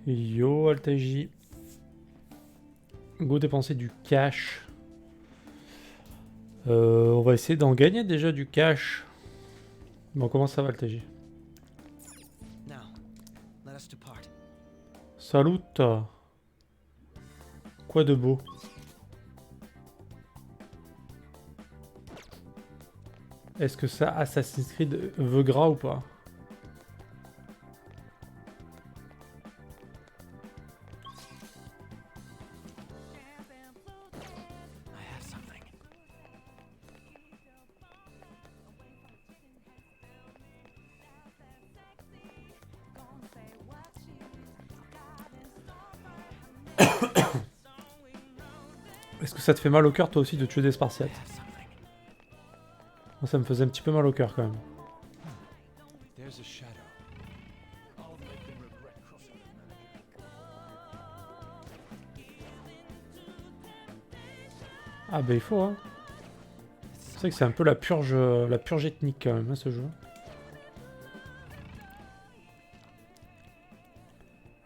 Yo, Altaji. Go dépenser du cash. On va essayer d'en gagner déjà du cash. Bon, comment ça va, Altaji? Salut. Quoi de beau? Est-ce que ça Assassin's Creed veut gras ou pas? Est-ce que ça te fait mal au cœur toi aussi de tuer des Spartiates? Moi ça me faisait un petit peu mal au cœur quand même. Ah bah il faut hein. C'est vrai que c'est un peu la purge ethnique quand même hein, ce jeu.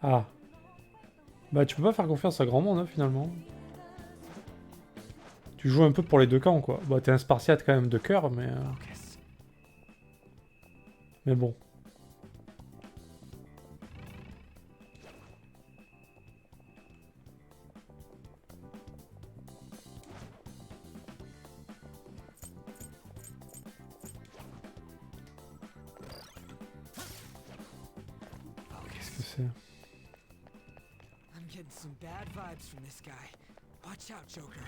Ah. Bah tu peux pas faire confiance à grand monde hein, finalement. Tu joues un peu pour les deux camps quoi. Bah t'es un Spartiate quand même de cœur mais... Mais bon. Qu'est-ce que c'est? I'm getting some bad vibes from this guy. Watch out, Joker.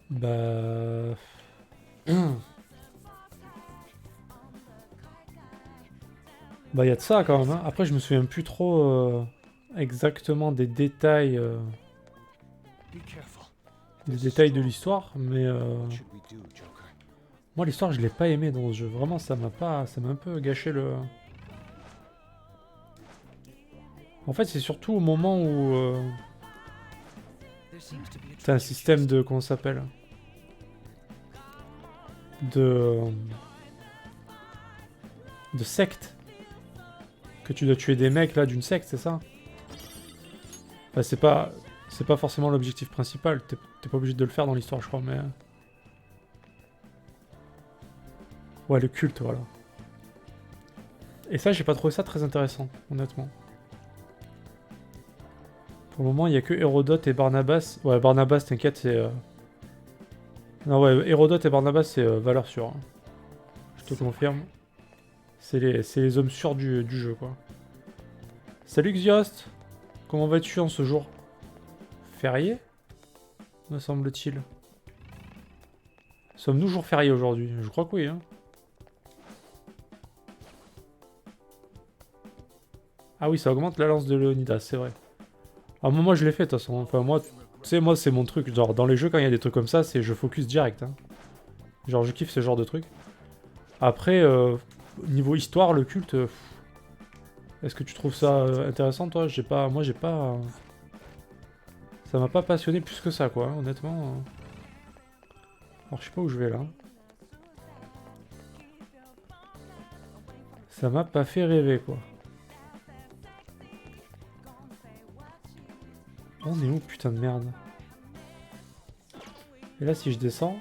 Bah... Bah, il y a de ça quand même. Hein. Après, je me souviens plus trop exactement des détails, de l'histoire, mais moi, l'histoire, je l'ai pas aimé dans ce jeu. Vraiment, ça m'a un peu gâché le. En fait, c'est surtout au moment où t'as un système de comment ça s'appelle, de secte. Que tu dois tuer des mecs là d'une secte, c'est ça? Enfin, c'est pas forcément l'objectif principal. T'es pas obligé de le faire dans l'histoire, je crois, mais ouais, le culte, voilà. Et ça, j'ai pas trouvé ça très intéressant, honnêtement. Pour le moment, il y a que Hérodote et Barnabas. Ouais, Barnabas, t'inquiète, c'est. Non, ouais, Hérodote et Barnabas, c'est valeur sûre. Hein. Je te confirme. C'est les hommes sûrs du jeu, quoi. Salut Xiost! Comment vas-tu en ce jour férié, me semble-t-il? Sommes-nous jour férié aujourd'hui? Je crois que oui, hein. Ah oui, ça augmente la lance de Léonidas, c'est vrai. Ah, moi, je l'ai fait, de toute façon. Enfin, moi, tu sais, moi, c'est mon truc. Genre, dans les jeux, quand il y a des trucs comme ça, c'est je focus direct. Hein. Genre, je kiffe ce genre de truc. Après, niveau histoire, le culte... est-ce que tu trouves ça intéressant, toi? Moi, j'ai pas... ça m'a pas passionné plus que ça, quoi, hein, honnêtement. Alors, je sais pas où je vais, là. Ça m'a pas fait rêver, quoi. On est où, putain de merde? Et là, si je descends...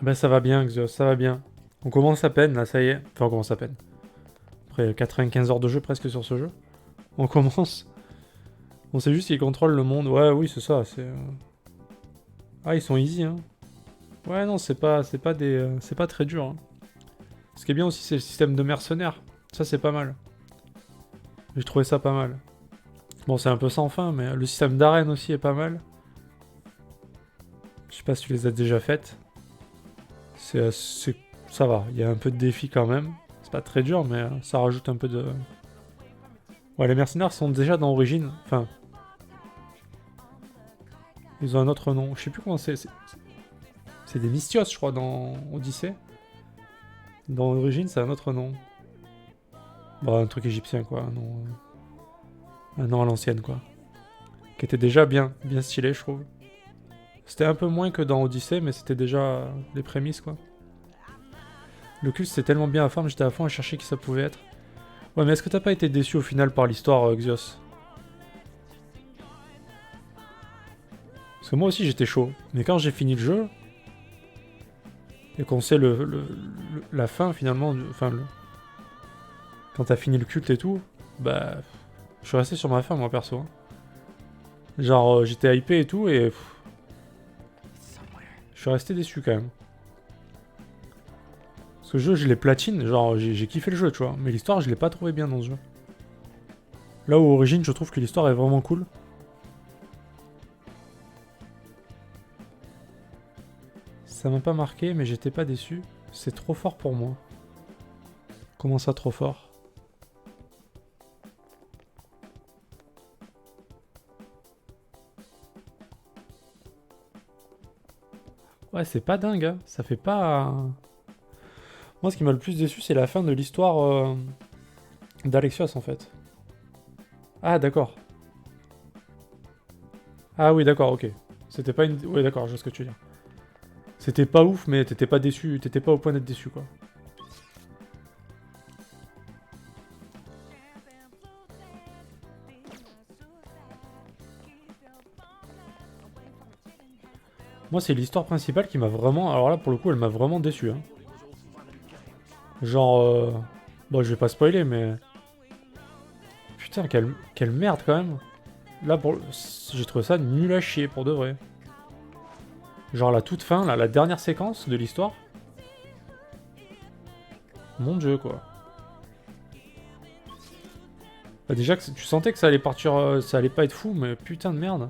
Ben ça va bien, Xios, ça va bien. On commence à peine, là, ça y est. Enfin, on commence à peine. Après 95 heures de jeu presque sur ce jeu. On commence. On sait juste qu'ils contrôlent le monde. Ouais, oui, c'est ça, c'est... Ah, ils sont easy, hein. Ouais, non, c'est pas c'est pas très dur. Hein. Ce qui est bien aussi, c'est le système de mercenaires. Ça, c'est pas mal. J'ai trouvé ça pas mal. Bon, c'est un peu sans fin, mais le système d'arène aussi est pas mal. Je sais pas si tu les as déjà faites. Ça va, il y a un peu de défi quand même. C'est pas très dur, mais ça rajoute un peu de... Ouais, les mercenaires sont déjà dans Origin. Enfin... Ils ont un autre nom. Je sais plus comment c'est. C'est des Mystios, je crois, dans Odyssée. Dans Origin, c'est un autre nom. Bon, un truc égyptien, quoi. Un nom à l'ancienne, quoi. Qui était déjà bien stylé, je trouve. C'était un peu moins que dans Odyssée, mais c'était déjà les prémices, quoi. Le culte, c'était tellement bien à fond, j'étais à fond à chercher qui ça pouvait être. Ouais, mais est-ce que t'as pas été déçu au final par l'histoire, Xios? Parce que moi aussi, j'étais chaud. Mais quand j'ai fini le jeu, et qu'on sait la fin, finalement, quand t'as fini le culte et tout, bah... Je suis resté sur ma fin, moi, perso. Hein. Genre, j'étais hypé et tout, et... Je suis resté déçu, quand même. Parce que le jeu, je l'ai platine, genre, j'ai kiffé le jeu, tu vois. Mais l'histoire, je l'ai pas trouvé bien dans ce jeu. Là où, Origin, je trouve que l'histoire est vraiment cool. Ça m'a pas marqué, mais j'étais pas déçu. C'est trop fort pour moi. Comment ça, trop fort? Ouais, c'est pas dingue, hein. Ça fait pas... Moi, ce qui m'a le plus déçu, c'est la fin de l'histoire d'Alexios, en fait. Ah, d'accord. Ah oui, d'accord, ok. C'était pas une... Oui, d'accord, je vois ce que tu veux dire. C'était pas ouf, mais t'étais pas déçu, t'étais pas au point d'être déçu, quoi. Moi, c'est l'histoire principale qui m'a vraiment... Alors là, pour le coup, elle m'a vraiment déçu, hein. Genre... Bon, je vais pas spoiler, mais... Putain, quelle merde, quand même. Là, j'ai trouvé ça nul à chier, pour de vrai. Genre la toute fin, là, la dernière séquence de l'histoire. Mon dieu, quoi. Bah déjà, tu sentais que ça allait partir... ça allait pas être fou, mais putain de merde.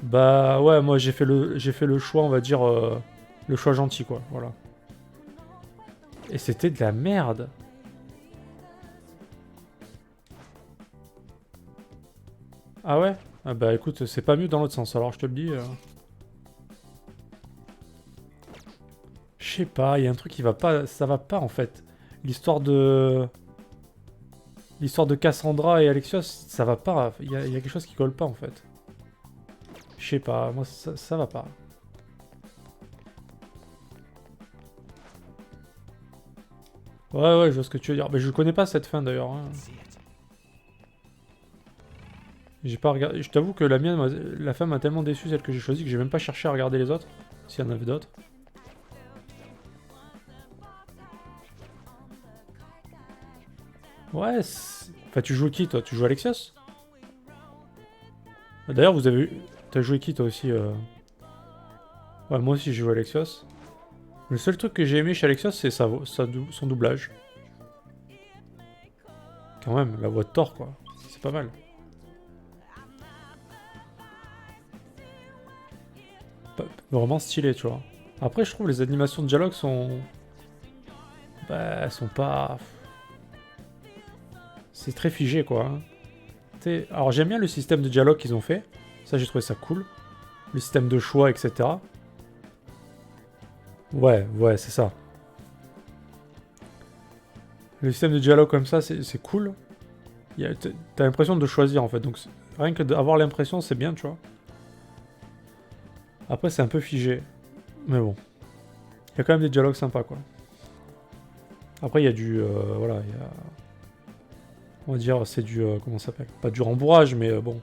Bah ouais, moi j'ai fait le choix, on va dire... le choix gentil, quoi, voilà. Et c'était de la merde. Ah ouais? Ah bah écoute, c'est pas mieux dans l'autre sens, alors je te le dis. Je sais pas, il y a un truc qui va pas... Ça va pas, en fait. L'histoire de... L'histoire de Cassandra et Alexios, ça va pas. Il y a quelque chose qui colle pas, en fait. Je sais pas, moi ça va pas. Ouais, je vois ce que tu veux dire. Mais je connais pas cette fin, d'ailleurs. Hein. J'ai pas regardé. Je t'avoue que la mienne, la fin m'a tellement déçu, celle que j'ai choisie, que j'ai même pas cherché à regarder les autres. S'il y en avait d'autres. Ouais, enfin, tu joues qui, toi? Tu joues Alexios? D'ailleurs, vous avez eu... T'as joué qui, toi aussi Ouais, moi aussi, j'ai joué Alexios. Le seul truc que j'ai aimé chez Alexios, c'est son doublage. Quand même, la voix de Thor, quoi. C'est pas mal. Vraiment stylé, tu vois. Après, je trouve les animations de dialogue sont... Bah, elles sont pas... C'est très figé, quoi. Hein. Alors, j'aime bien le système de dialogue qu'ils ont fait. Ça, j'ai trouvé ça cool. Le système de choix, etc. Ouais, c'est ça. Le système de dialogue comme ça, c'est cool. T'as l'impression de choisir, en fait. Donc, rien que d'avoir l'impression, c'est bien, tu vois. Après, c'est un peu figé. Mais bon. Il y a quand même des dialogues sympas, quoi. Après, il y a du... voilà, il y a... On va dire, c'est du... comment ça s'appelle? Pas du rembourrage, mais bon.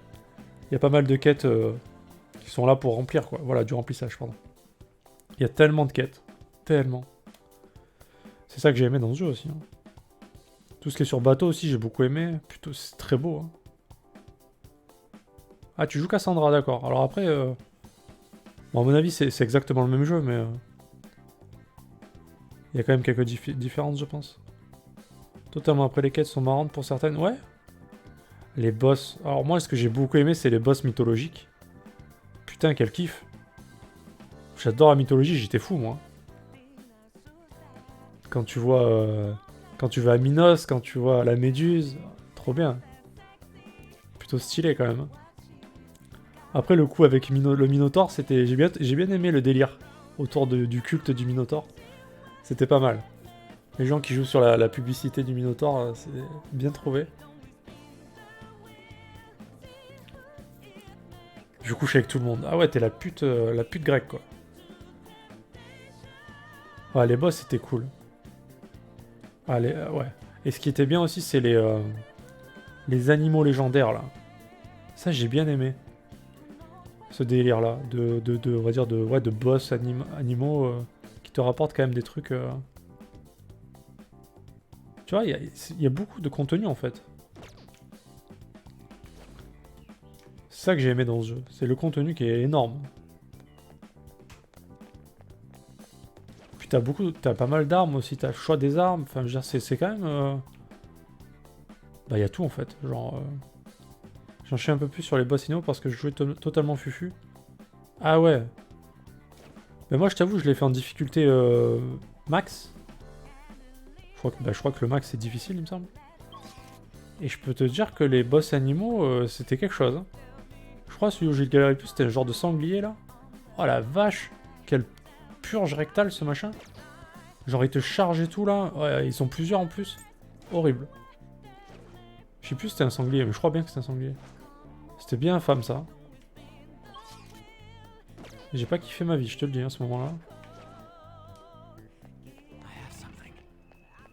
Il y a pas mal de quêtes qui sont là pour remplir, quoi. Voilà, du remplissage, pardon. Il y a tellement de quêtes. Tellement. C'est ça que j'ai aimé dans ce jeu aussi. Hein. Tout ce qui est sur bateau aussi, j'ai beaucoup aimé. Plutôt, c'est très beau. Hein. Ah, tu joues Cassandra, d'accord. Alors après... Bon, à mon avis, c'est exactement le même jeu, mais... Il y a quand même quelques différences, je pense. Totalement, après les quêtes sont marrantes pour certaines. Ouais. Les boss... Alors moi, ce que j'ai beaucoup aimé, c'est les boss mythologiques. Putain, quel kiff. J'adore la mythologie, j'étais fou, moi. Quand tu vois... quand tu vas à Minos, quand tu vois la Méduse, trop bien. Plutôt stylé, quand même. Après, le coup avec le Minotaure, c'était... J'ai bien aimé le délire autour du culte du Minotaure. C'était pas mal. Les gens qui jouent sur la publicité du Minotaure, c'est bien trouvé. Je couche avec tout le monde. Ah ouais, t'es la pute grecque, quoi. Ouais, les boss, c'était cool. Allez, ouais. Et ce qui était bien aussi, c'est les animaux légendaires, là. Ça, j'ai bien aimé. Ce délire-là. On va dire, de boss animaux qui te rapportent quand même des trucs... Tu vois, il y a beaucoup de contenu, en fait. C'est ça que j'ai aimé dans ce jeu. C'est le contenu qui est énorme. Puis t'as pas mal d'armes aussi. T'as le choix des armes. Enfin, je veux dire, c'est quand même... Bah, il y a tout, en fait. Genre... J'en sais un peu plus sur les boss inno parce que je jouais totalement fufu. Ah ouais. Mais moi, je t'avoue, je l'ai fait en difficulté max. Je crois que le max, c'est difficile, il me semble. Et je peux te dire que les boss animaux, c'était quelque chose. Hein. Je crois que celui où j'ai galéré le plus, c'était un genre de sanglier, là. Oh la vache. Quelle purge rectale, ce machin. Genre, il te charge et tout, là. Ouais, ils sont plusieurs en plus. Horrible. Je sais plus si c'était un sanglier, mais je crois bien que c'était un sanglier. C'était bien infâme, ça. J'ai pas kiffé ma vie, je te le dis, à ce moment-là.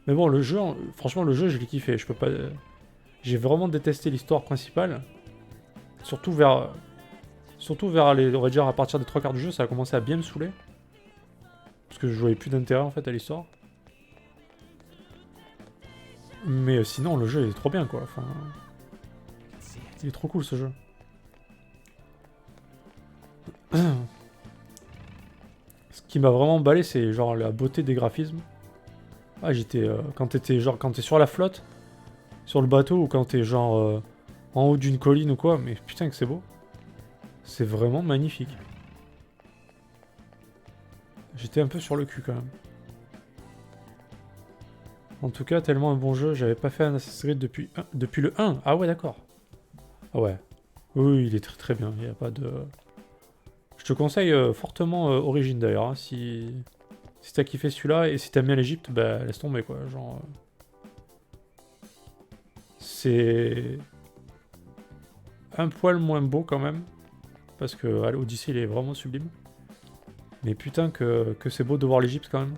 Mais bon, le jeu, franchement, le jeu, je l'ai kiffé. Je peux pas... J'ai vraiment détesté l'histoire principale. Surtout vers les... On va dire, à partir des 3 quarts du jeu, ça a commencé à bien me saouler. Parce que je voyais plus d'intérêt, en fait, à l'histoire. Mais sinon, le jeu est trop bien, quoi. Enfin... Il est trop cool, ce jeu. Ce qui m'a vraiment emballé, c'est genre la beauté des graphismes. Ah, j'étais... quand t'es sur la flotte, sur le bateau, ou quand t'es genre en haut d'une colline ou quoi, mais putain que c'est beau. C'est vraiment magnifique. J'étais un peu sur le cul quand même. En tout cas, tellement un bon jeu, j'avais pas fait un Assassin's Creed depuis le 1. Ah ouais, d'accord. Ah ouais. Oui, il est très très bien, il y a pas de... Je te conseille fortement Origin d'ailleurs, hein, si t'as kiffé celui-là, et si t'aimes bien l'Egypte, bah laisse tomber quoi, genre... C'est... un poil moins beau quand même, parce que l'Odyssée il est vraiment sublime. Mais putain que c'est beau de voir l'Egypte quand même.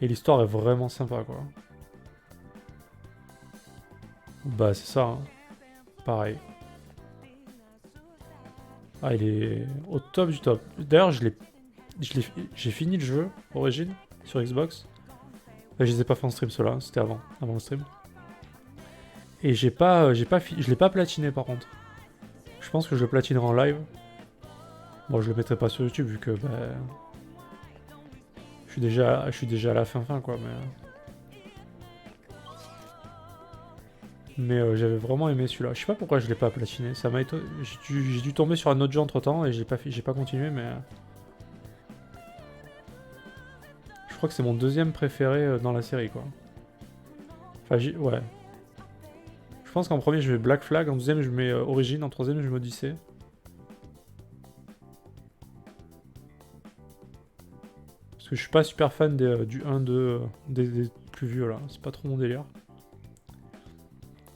Et l'histoire est vraiment sympa quoi. Bah c'est ça, hein. Pareil. Ah il est au top du top. D'ailleurs j'ai fini le jeu, Origin, sur Xbox. Là, je les ai pas fait en stream ceux-là, c'était avant le stream. Et je l'ai pas platiné par contre. Je pense que je le platinerai en live. Bon, je le mettrai pas sur YouTube vu que bah, je suis déjà à la fin quoi. Mais j'avais vraiment aimé celui-là. Je sais pas pourquoi je l'ai pas platiné. Ça m'a étonné. J'ai dû tomber sur un autre jeu entre temps et j'ai pas continué mais. Je crois que c'est mon deuxième préféré dans la série quoi. Enfin ouais. Je pense qu'en premier je mets Black Flag, en deuxième je mets Origin, en troisième je mets Odyssey. Parce que je suis pas super fan du 1, 2, des plus vieux là, c'est pas trop mon délire.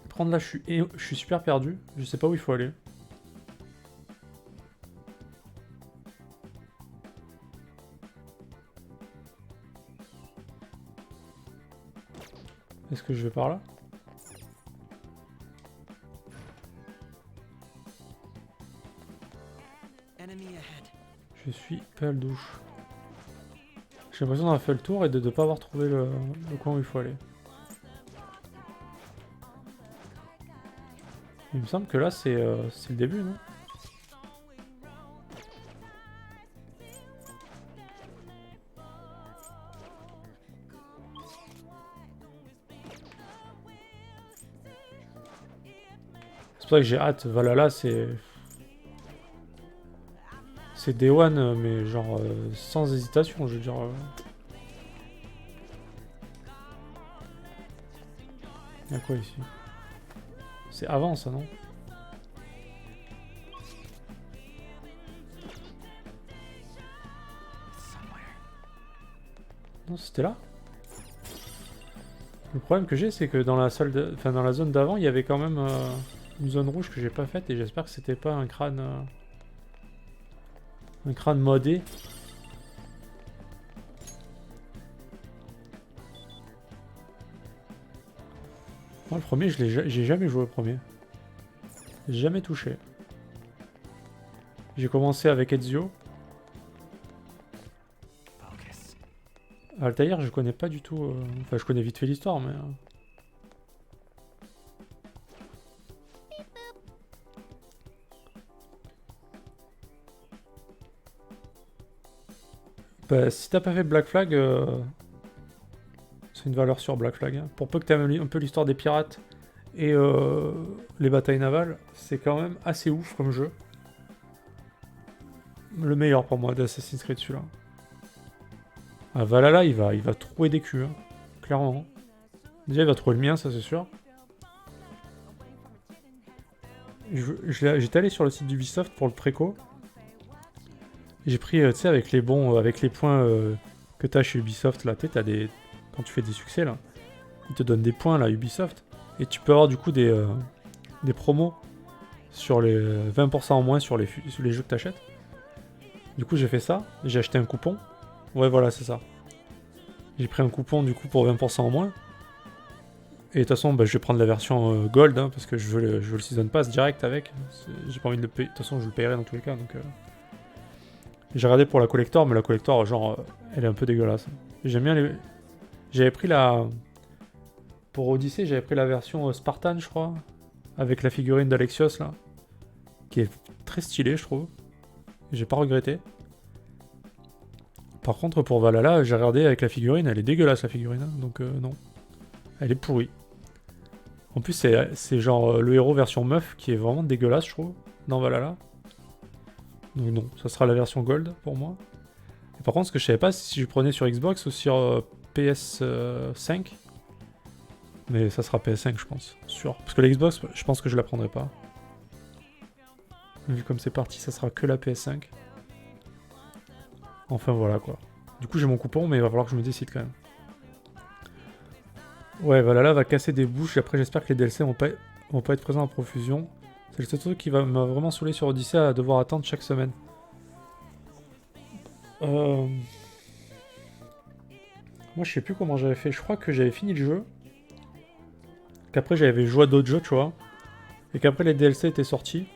Par contre là je suis super perdu, je sais pas où il faut aller. Est-ce que je vais par là? Je suis pas le douche. J'ai l'impression d'avoir fait le tour et de ne pas avoir trouvé le coin où il faut aller. Il me semble que là c'est le début, non? C'est pour ça que j'ai hâte. Valhalla c'est c'est Day One, mais genre sans hésitation, je veux dire. Y'a quoi ici? C'est avant ça, non? Non, c'était là? Le problème que j'ai, c'est que dans la salle enfin, dans la zone d'avant, il y avait quand même une zone rouge que j'ai pas faite et j'espère que c'était pas un crâne... un crâne modé. Moi, le premier, j'ai jamais joué au premier. J'ai jamais touché. J'ai commencé avec Ezio. Focus. Altaïr, je connais pas du tout... Enfin, je connais vite fait l'histoire, mais... Bah, si t'as pas fait Black Flag, c'est une valeur sur Black Flag. Hein. Pour peu que t'aimes un peu l'histoire des pirates et les batailles navales, c'est quand même assez ouf comme jeu. Le meilleur pour moi d'Assassin's Creed celui-là. Ah, Valhalla, il va trouver des culs, hein, clairement. Déjà, il va trouver le mien, ça c'est sûr. J'étais allé sur le site d'Ubisoft pour le préco. J'ai pris, tu sais, avec les bons, avec les points que t'as chez Ubisoft, là, t'as des... Quand tu fais des succès, là, ils te donnent des points, là, Ubisoft. Et tu peux avoir, du coup, des promos sur les 20% en moins sur les jeux que t'achètes. Du coup, j'ai fait ça. J'ai acheté un coupon. Ouais, voilà, c'est ça. J'ai pris un coupon, du coup, pour 20% en moins. Et de toute façon, bah, je vais prendre la version Gold, hein, parce que je veux le Season Pass direct avec. J'ai pas envie de le payer. De toute façon, je le payerai dans tous les cas, donc... J'ai regardé pour la collector, mais la collector, genre, elle est un peu dégueulasse. J'aime bien les... J'avais pris la... Pour Odyssey, j'avais pris la version Spartan, je crois. Avec la figurine d'Alexios, là. Qui est très stylée, je trouve. J'ai pas regretté. Par contre, pour Valhalla, j'ai regardé avec la figurine. Elle est dégueulasse, la figurine. Hein, donc, non. Elle est pourrie. En plus, c'est genre le héros version meuf qui est vraiment dégueulasse, je trouve. Dans Valhalla. Donc non, ça sera la version Gold pour moi. Et par contre, ce que je savais pas, c'est si je prenais sur Xbox ou sur PS5. Mais ça sera PS5, je pense. Sûr. Parce que la Xbox, je pense que je la prendrai pas. Vu comme c'est parti, ça sera que la PS5. Enfin voilà quoi. Du coup, j'ai mon coupon, mais il va falloir que je me décide quand même. Ouais, Valhalla va casser des bouches. Et après, j'espère que les DLC vont pas être présents en profusion. C'est le seul truc qui m'a vraiment saoulé sur Odyssey à devoir attendre chaque semaine. Moi, je sais plus comment j'avais fait. Je crois que j'avais fini le jeu. Qu'après, j'avais joué à d'autres jeux, tu vois. Et qu'après, les DLC étaient sortis.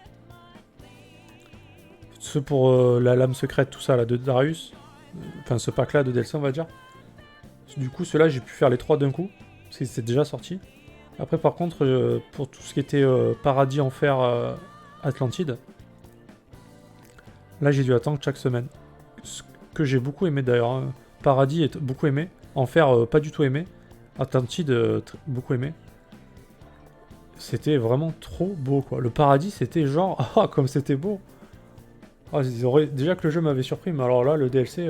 Ceux pour la lame secrète, tout ça, là, de Darius. Enfin, ce pack-là de DLC, on va dire. Du coup, ceux-là, j'ai pu faire les 3 d'un coup. Parce qu'ils étaient déjà sortis. Après, par contre, pour tout ce qui était Paradis, Enfer, Atlantide, là, j'ai dû attendre chaque semaine. Ce que j'ai beaucoup aimé d'ailleurs. Hein. Paradis est beaucoup aimé. Enfer, pas du tout aimé. Atlantide, beaucoup aimé. C'était vraiment trop beau, quoi. Le Paradis, c'était genre... Ah, comme c'était beau. Ah, déjà que le jeu m'avait surpris, mais alors là, le DLC,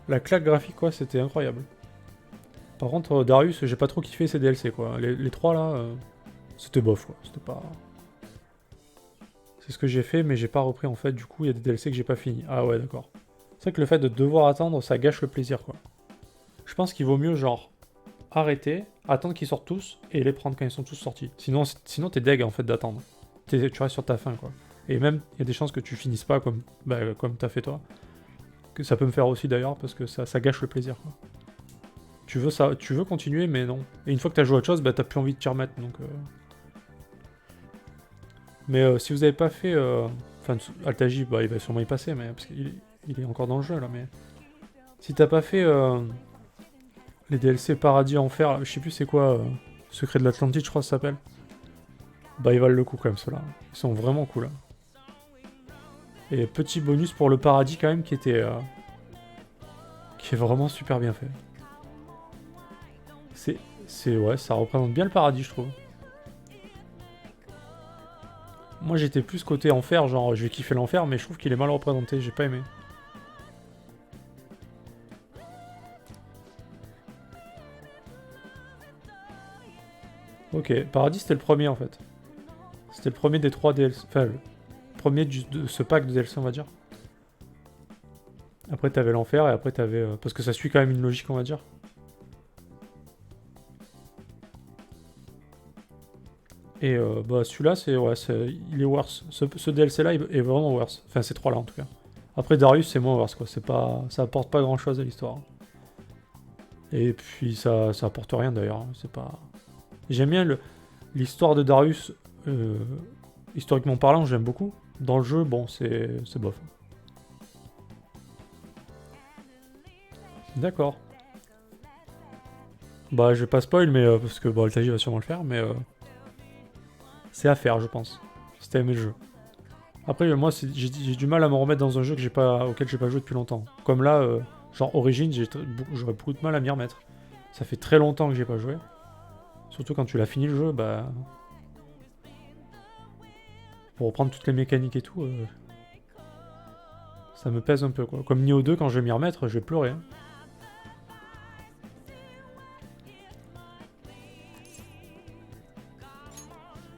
la claque graphique, quoi, c'était incroyable. Par contre, Darius, j'ai pas trop kiffé ces DLC, quoi. Les 3, là, c'était bof, quoi. C'était pas... C'est ce que j'ai fait, mais j'ai pas repris, en fait. Du coup, il y a des DLC que j'ai pas fini. Ah ouais, d'accord. C'est vrai que le fait de devoir attendre, ça gâche le plaisir, quoi. Je pense qu'il vaut mieux, genre, arrêter, attendre qu'ils sortent tous, et les prendre quand ils sont tous sortis. Sinon t'es deg, en fait, d'attendre. Tu restes sur ta faim, quoi. Et même, il y a des chances que tu finisses pas comme t'as fait toi. Que ça peut me faire aussi, d'ailleurs, parce que ça gâche le plaisir, quoi. Tu veux continuer, mais non. Et une fois que t'as joué à autre chose, bah t'as plus envie de t'y remettre, donc... Mais si vous avez pas fait... Enfin, Altaji, bah il va sûrement y passer, mais parce qu'il est encore dans le jeu, là, mais... Si t'as pas fait les DLC Paradis Enfer, je sais plus c'est quoi, Secret de l'Atlantide, je crois que ça s'appelle. Bah ils valent le coup quand même, ceux-là. Ils sont vraiment cool. Hein. Et petit bonus pour le Paradis quand même, qui est vraiment super bien fait. Ouais, ça représente bien le Paradis, je trouve. Moi j'étais plus côté enfer, genre je vais kiffer l'enfer, mais je trouve qu'il est mal représenté, j'ai pas aimé. Ok, Paradis c'était le premier en fait. C'était le premier des 3 DLC. Enfin, le premier de ce pack de DLC, on va dire. Après t'avais l'enfer et après t'avais... parce que ça suit quand même une logique, on va dire. Et bah celui-là, c'est ouais, il est worse. Ce DLC-là est vraiment worse. Enfin, ces trois-là en tout cas. Après Darius, c'est moins worse quoi. C'est pas, ça apporte pas grand-chose à l'histoire. Et puis ça apporte rien d'ailleurs. C'est pas. J'aime bien l'histoire de Darius. Historiquement parlant, j'aime beaucoup. Dans le jeu, bon, c'est bof. D'accord. Bah, je vais pas spoil, mais parce que bon, Altaji va sûrement le faire, mais c'est à faire, je pense. Si t'as aimé le jeu. Après, moi, j'ai du mal à me remettre dans un jeu auquel j'ai pas joué depuis longtemps. Comme là, genre Origins, j'aurais beaucoup de mal à m'y remettre. Ça fait très longtemps que j'ai pas joué. Surtout quand tu l'as fini le jeu, bah. Pour reprendre toutes les mécaniques et tout, ça me pèse un peu quoi. Comme Nioh 2, quand je vais m'y remettre, je vais pleurer. Hein.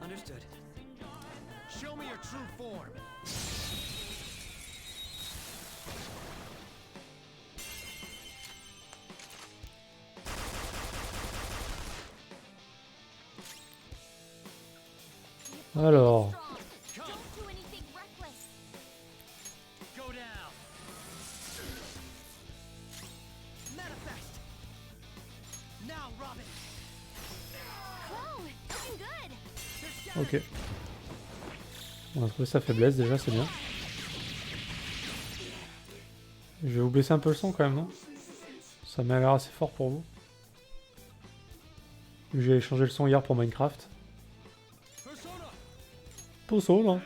Understood. Show me your true form. Alors. Don't do anything reckless. Go down. Manifest. Now, Robin. Whoa, looking good. Ok. On a trouvé sa faiblesse déjà, c'est bien. Je vais vous baisser un peu le son quand même, non? Ça m'a l'air assez fort pour vous. J'ai changé le son hier pour Minecraft. Persona.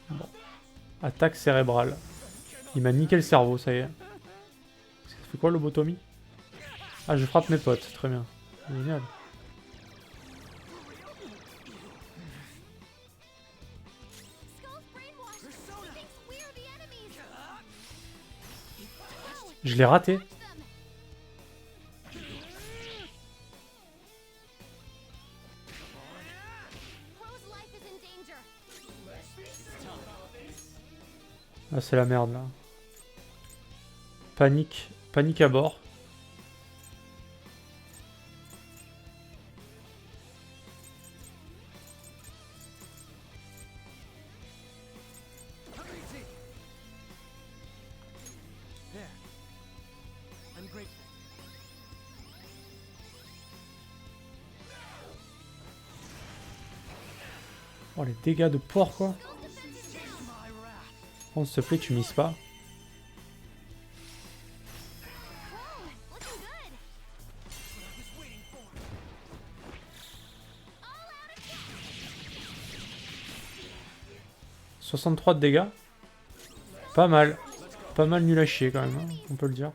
Bon. Attaque cérébrale. Il m'a niqué le cerveau, ça y est. Ça fait quoi lobotomie? Ah, je frappe mes potes, très bien. Génial. Skull's brainwashed. He thinks we're the enemies. Je l'ai raté. Them. Crow's life is in danger. Ah, c'est la merde là. Panique. Panique à bord. Come easy. There. I'm grateful. Oh, les dégâts de porc quoi. My wrath. Oh, s'il te plaît, tu mises pas. Whoa, looking good. I was waiting for. All out attack. 63 de dégâts. Pas mal. Pas mal nul à chier quand même, hein, on peut le dire.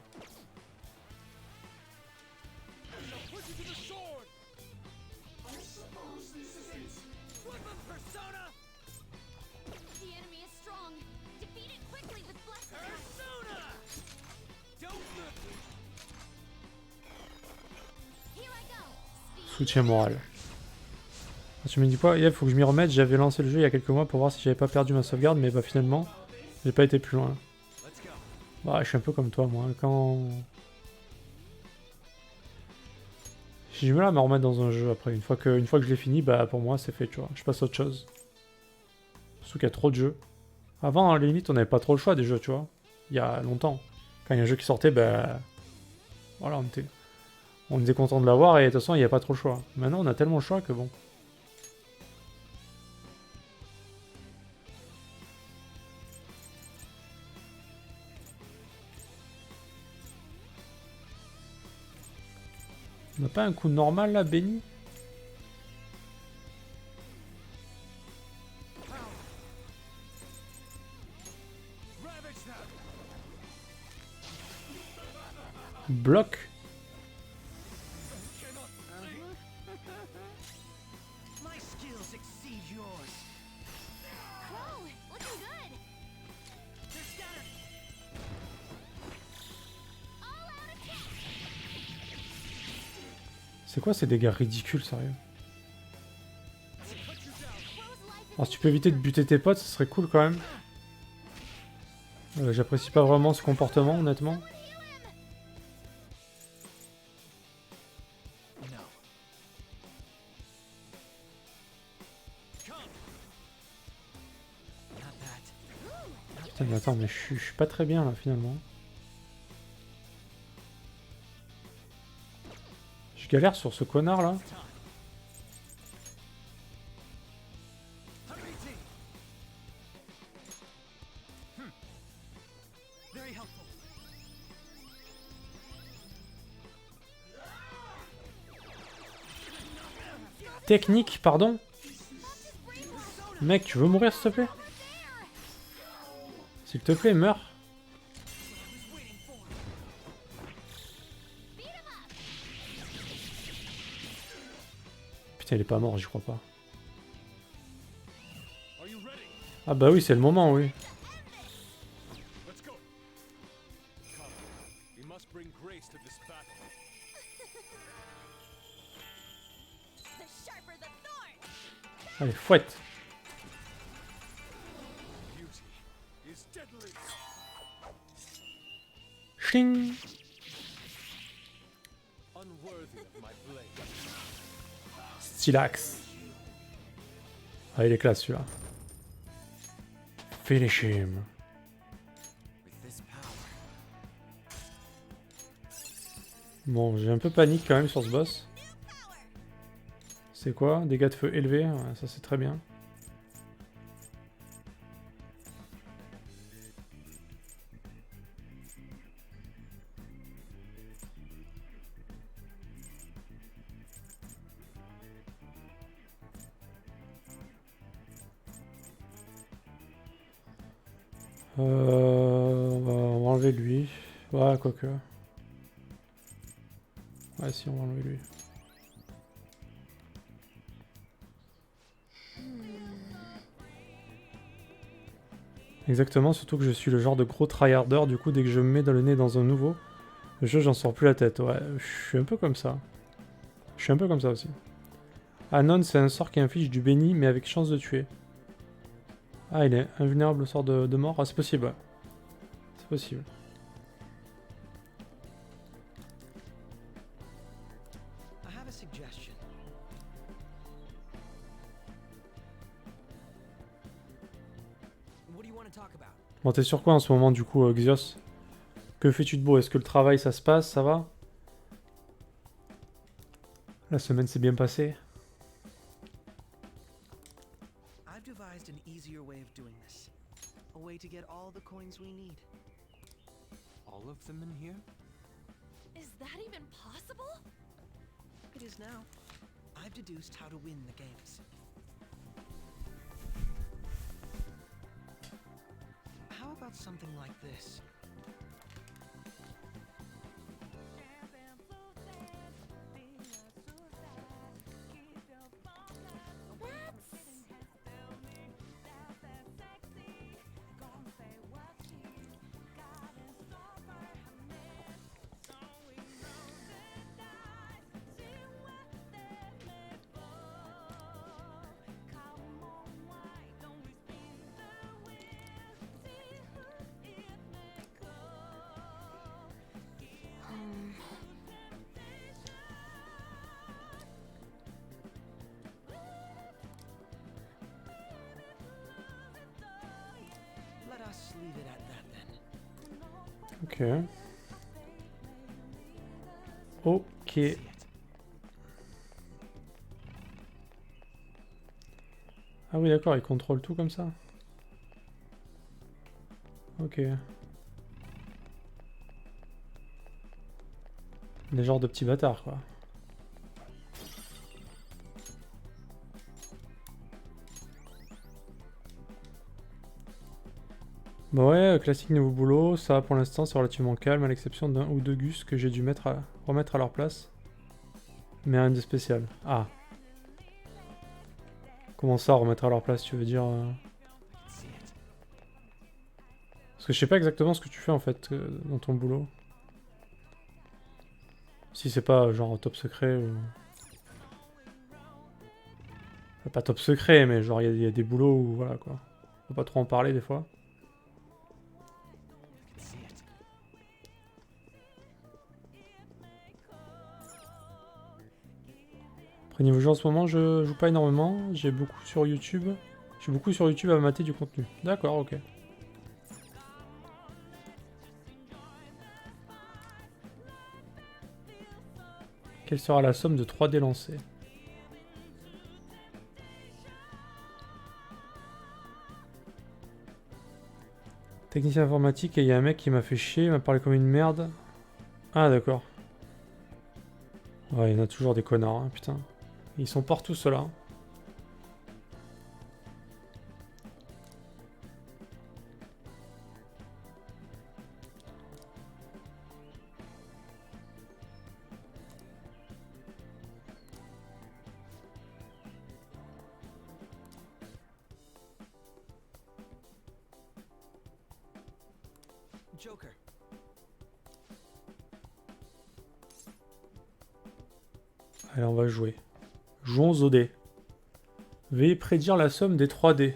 Woodman persona. The enemy is strong. Defeat it quickly with blessed Persona. Don't look. Here I go. Speed. Soutien moral. Ah, tu me dis quoi? Il faut que je m'y remette. J'avais lancé le jeu il y a quelques mois pour voir si j'avais pas perdu ma sauvegarde, mais bah finalement, j'ai pas été plus loin. Let's go. Bah, je suis un peu comme toi, moi. Quand. J'ai du mal à me remettre dans un jeu après. Une fois que je l'ai fini, bah pour moi c'est fait, tu vois. Je passe à autre chose. Surtout qu'il y a trop de jeux. Avant, à la limite, on n'avait pas trop le choix des jeux, tu vois. Il y a longtemps. Quand il y a un jeu qui sortait, bah. Voilà, on était content de l'avoir et de toute façon, il n'y a pas trop le choix. Maintenant, on a tellement le choix que bon. On n'a pas un coup normal là, Benny? Ravage them. Bloc. succeed yours. Crow, looking good. They're scattered. All out attack. C'est quoi ces dégâts ridicules, sérieux? Crow's life is Alors si tu peux éviter de buter tes potes, ce serait cool quand même. J'apprécie pas vraiment ce comportement, honnêtement. No. Come. Not that. Putain, mais attends, mais je suis pas très bien là finalement. Je galère sur ce connard là. Hurry, very helpful. Technique, pardon. Mec, tu veux mourir s'il te plaît? S'il te plaît, meurs. Putain, il est pas mort, j'y crois pas. Are you ready? Ah bah oui, c'est le moment, oui. Let's go. Come. We must bring grace to this battle. the sharper the thorn. Allez, fouette. Beauty is deadly. Ching. Unworthy of my blade. Stylax. Ah, il est classe celui-là. Finish him. With this power. Bon, j'ai un peu panique quand même sur ce boss. C'est quoi? Dégâts de feu élevés, ouais, ça c'est très bien. On va enlever lui. Ouais, quoique. Ouais, si, on va enlever lui. Exactement, surtout que je suis le genre de gros tryharder, du coup, dès que je me mets dans le nez dans un nouveau, le jeu, j'en sors plus la tête. Ouais, je suis un peu comme ça. Je suis un peu comme ça aussi. Anon, c'est un sort qui inflige du béni, mais avec chance de tuer. Ah, il est invulnérable au sort de mort? Ah, c'est possible, ouais. C'est possible. I have a suggestion. What do you want to talk about? Bon, t'es sur quoi en ce moment, du coup, Xios? Que fais-tu de beau? Est-ce que le travail, ça se passe? Ça va? La semaine s'est bien passée? I've devised an easier way of doing this. A way to get all the coins we need. All of them in here? Is that even possible? It is now. I've deduced how to win the games. How about something like this? Let us leave it at that then. Ok. Ok. See it. Ah oui, d'accord, il contrôle tout comme ça. Ok. Des genres de petits bâtards, quoi. Bah ouais, classique nouveau boulot, ça pour l'instant c'est relativement calme à l'exception d'un ou deux gus que j'ai dû remettre à leur place. Mais rien de spécial. Ah. Comment ça, remettre à leur place, tu veux dire See it. Parce que je sais pas exactement ce que tu fais en fait dans ton boulot. Si c'est pas genre top secret ou... Enfin, pas top secret, mais genre il y a des boulots où voilà quoi. Faut pas trop en parler des fois. See it. Après niveau jeu en ce moment, je joue pas énormément. J'ai beaucoup sur YouTube. Je suis beaucoup sur YouTube à mater du contenu. D'accord, ok. Quelle sera la somme de 3D lancés? Technicien informatique et il y a un mec qui m'a fait chier, il m'a parlé comme une merde. Ah d'accord. Ouais, il y en a toujours des connards, hein, putain. Ils sont partout ceux-là. Hein. Joker. Allez, on va jouer. Jouons au dé. Veuillez prédire la somme des 3D.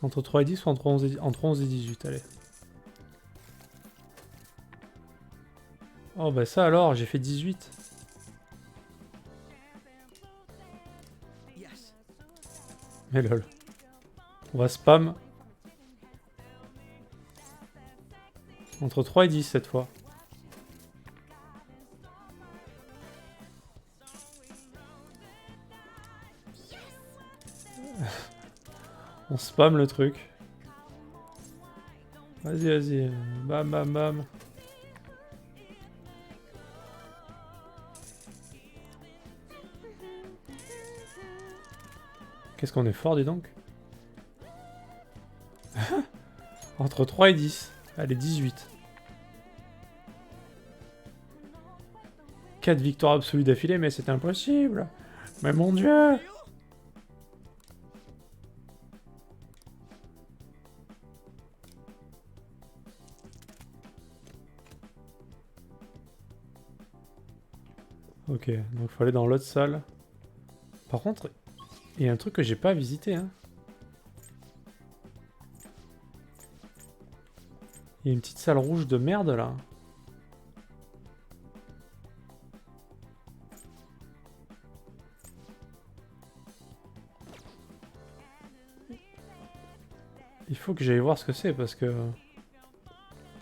Entre 3 et 10 ou entre 11 et 18, allez. Oh bah ça alors, j'ai fait 18. Yes. Mais lol. On va spam. Entre 3 et 10 cette fois. On spam le truc. Vas-y, vas-y. Bam, bam, bam. Qu'est-ce qu'on est fort, dis donc. Entre 3 et 10. Allez, 18. 4 victoires absolues d'affilée, mais c'est impossible. Mais mon dieu. Ok, donc faut aller dans l'autre salle. Par contre, il y a un truc que j'ai pas visité, hein. Il y a une petite salle rouge de merde, là. Il faut que j'aille voir ce que c'est, parce que...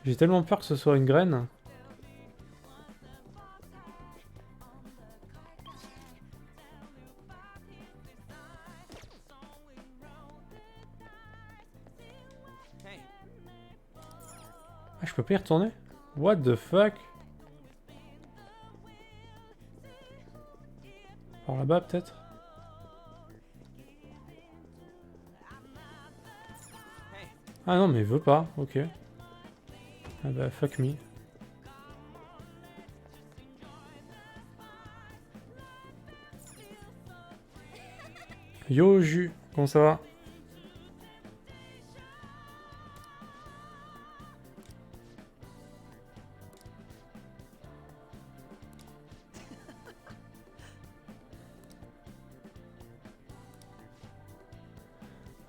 J'ai tellement peur que ce soit une graine. Hey. Ah, je peux pas y retourner? What the fuck? Par là-bas, peut-être? Hey. Ah non, mais il veut pas, ok. Ah bah, fuck me. Yo, Jus, comment ça va?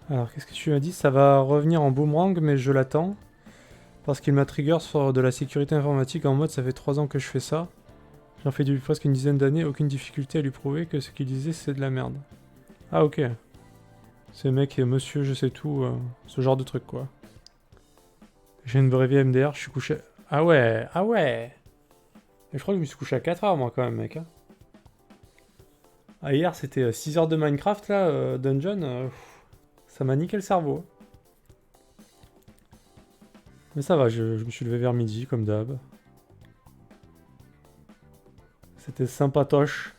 Alors, qu'est-ce que tu as dit? Ça va revenir en boomerang, mais je l'attends. Parce qu'il m'a trigger sur de la sécurité informatique en mode ça fait 3 ans que je fais ça. J'en fais depuis presque une dizaine d'années, aucune difficulté à lui prouver que ce qu'il disait c'est de la merde. Ah ok. Ce mec est monsieur je sais tout, ce genre de truc quoi. J'ai une vraie vie MDR, je suis couché... Ah ouais, ah ouais. Et je crois que je me suis couché à 4 heures moi quand même mec. Hein. Ah hier c'était 6 heures de Minecraft là, Dungeon, ça m'a niqué le cerveau. Mais ça va, je me suis levé vers midi, comme d'hab. C'était sympatoche.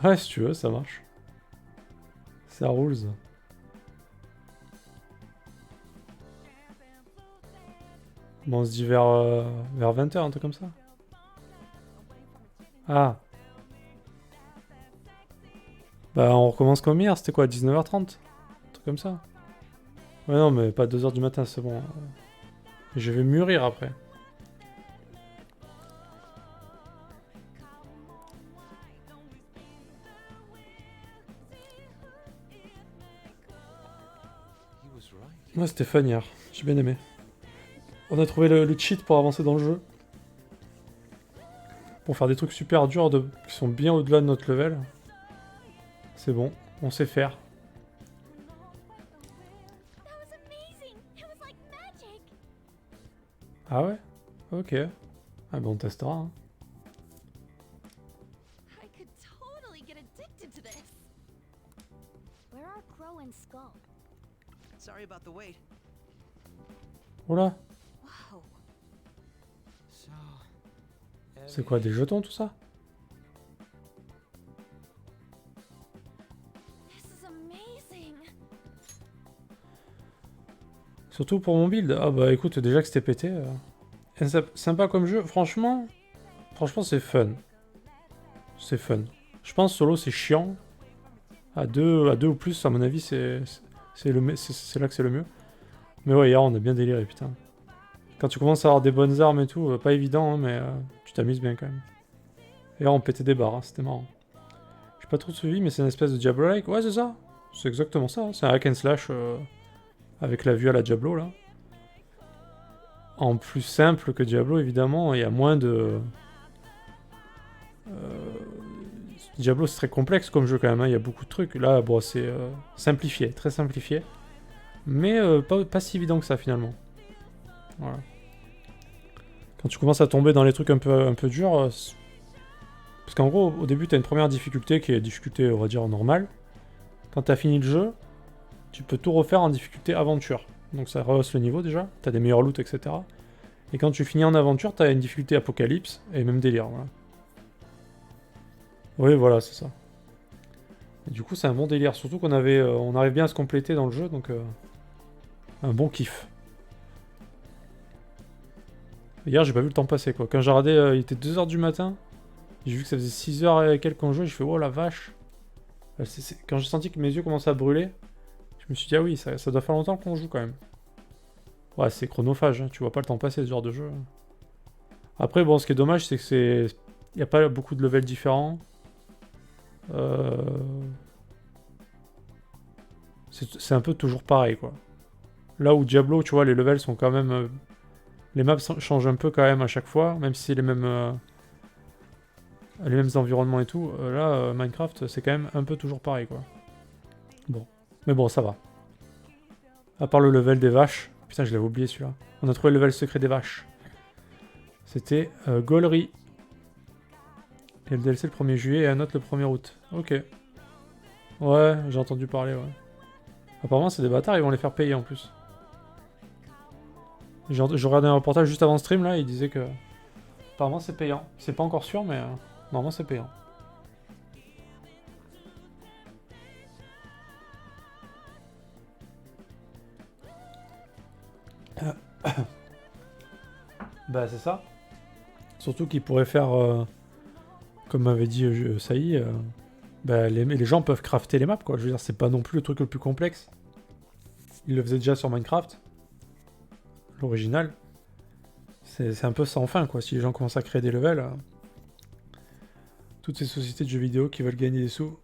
Ouais, si tu veux, ça marche. Ça roule. Bon, on se dit vers 20h, un truc comme ça. Ah. Bah, on recommence comme hier, c'était quoi, 19h30? Un truc comme ça. Ouais, non, mais pas 2h du matin, c'est bon. Je vais mûrir après. He was right. Moi, c'était fun hier. J'ai bien aimé. On a trouvé le cheat pour avancer dans le jeu. Pour faire des trucs super durs qui sont bien au-delà de notre level. C'est bon, on sait faire. That was amazing. It was like magic. Ah ouais? Ok. Ah ben on testera. Hein. I could totally get addicted to this. Where are Crow and Skull? Sorry about the wait. Oula, Whoa. So. c'est quoi, des jetons tout ça? This is amazing. Surtout pour mon build. Ah bah écoute, déjà que c'était pété. Et sympa comme jeu, franchement c'est fun. C'est fun. Je pense solo c'est chiant. À deux ou plus, à mon avis, c'est là que c'est le mieux. Mais ouais, hier on a bien déliré, putain. Quand tu commences à avoir des bonnes armes et tout, pas évident, hein, mais tu t'amuses bien quand même. Et là on pétait des barres, hein, c'était marrant. J'ai pas trop suivi, mais c'est une espèce de Diablo-like. Ouais, c'est ça. C'est exactement ça. C'est un hack and slash avec la vue à la Diablo là. En plus simple que Diablo, évidemment, il y a moins de... Diablo, c'est très complexe comme jeu quand même, hein. Il y a beaucoup de trucs. Là, bon, c'est simplifié, très simplifié. Mais pas si évident que ça, finalement. Voilà. Quand tu commences à tomber dans les trucs un peu durs... parce qu'en gros, au début, t'as une première difficulté qui est difficulté, on va dire, normale. Quand t'as fini le jeu, tu peux tout refaire en difficulté aventure. Donc ça rehausse le niveau déjà, t'as des meilleurs loots, etc. Et quand tu finis en aventure, t'as une difficulté apocalypse, et même délire, voilà. Oui, voilà, c'est ça. Et du coup, c'est un bon délire, surtout qu'on on arrive bien à se compléter dans le jeu, donc... un bon kiff. Hier, j'ai pas vu le temps passer, quoi. Quand j'ai regardé, il était 2h du matin, j'ai vu que ça faisait 6h et quelques qu'on jouait, j'ai fait « Oh la vache !» Quand j'ai senti que mes yeux commençaient à brûler, je me suis dit « Ah oui, ça doit faire longtemps qu'on joue, quand même. » Ouais, c'est chronophage, hein. Tu vois pas le temps passer, ce genre de jeu. Après, bon, ce qui est dommage, c'est que il n'y a pas beaucoup de levels différents. C'est un peu toujours pareil, quoi. Là où Diablo, tu vois, les levels sont quand même... les maps changent un peu quand même à chaque fois, même si c'est les mêmes environnements et tout. Là, Minecraft, c'est quand même un peu toujours pareil, quoi. Bon. Mais bon, ça va. À part le level des vaches. Putain, je l'avais oublié, celui-là. On a trouvé le level secret des vaches. C'était Gollery. Et le DLC le 1er juillet et un autre le 1er août. Ok. Ouais, j'ai entendu parler, ouais. Apparemment, c'est des bâtards, ils vont les faire payer en plus. J'ai regardé un reportage juste avant le stream, là, il disait que... Apparemment, c'est payant. C'est pas encore sûr, mais... normalement, c'est payant. Bah, c'est ça. Surtout qu'ils pourraient faire... comme m'avait dit Saï... bah, les gens peuvent crafter les maps, quoi. Je veux dire, c'est pas non plus le truc le plus complexe. Ils le faisaient déjà sur Minecraft. L'original. C'est un peu sans fin, quoi. Si les gens commencent à créer des levels... toutes ces sociétés de jeux vidéo qui veulent gagner des sous...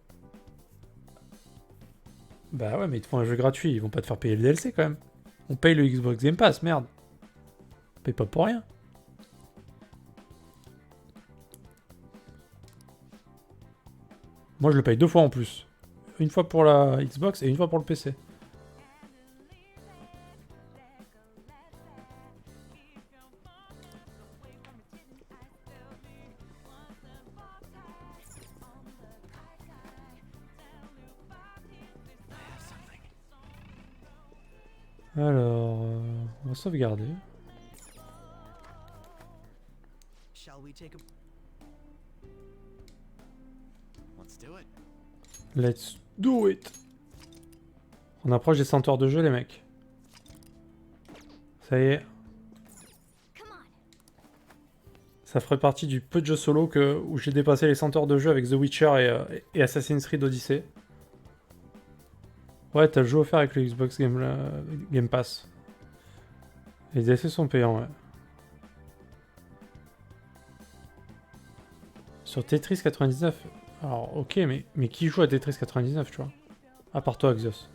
Bah ouais, mais ils te font un jeu gratuit. Ils vont pas te faire payer le DLC, quand même. On paye le Xbox Game Pass, merde. On paye pas pour rien. Moi, je le paye 2 fois en plus. Une fois pour la Xbox et une fois pour le PC. Alors, on va sauvegarder. Shall we take a... Let's do it. Let's do it. On approche des 100 heures de jeu, les mecs. Ça y est. Ça ferait partie du peu de jeux solo où j'ai dépassé les 100 heures de jeu avec The Witcher et Assassin's Creed Odyssey. Ouais, t'as le jeu offert avec le Xbox Game Pass. Les DLC sont payants, ouais. Sur Tetris 99. Alors, ok, mais qui joue à Tetris 99, tu vois? À part toi, Axios.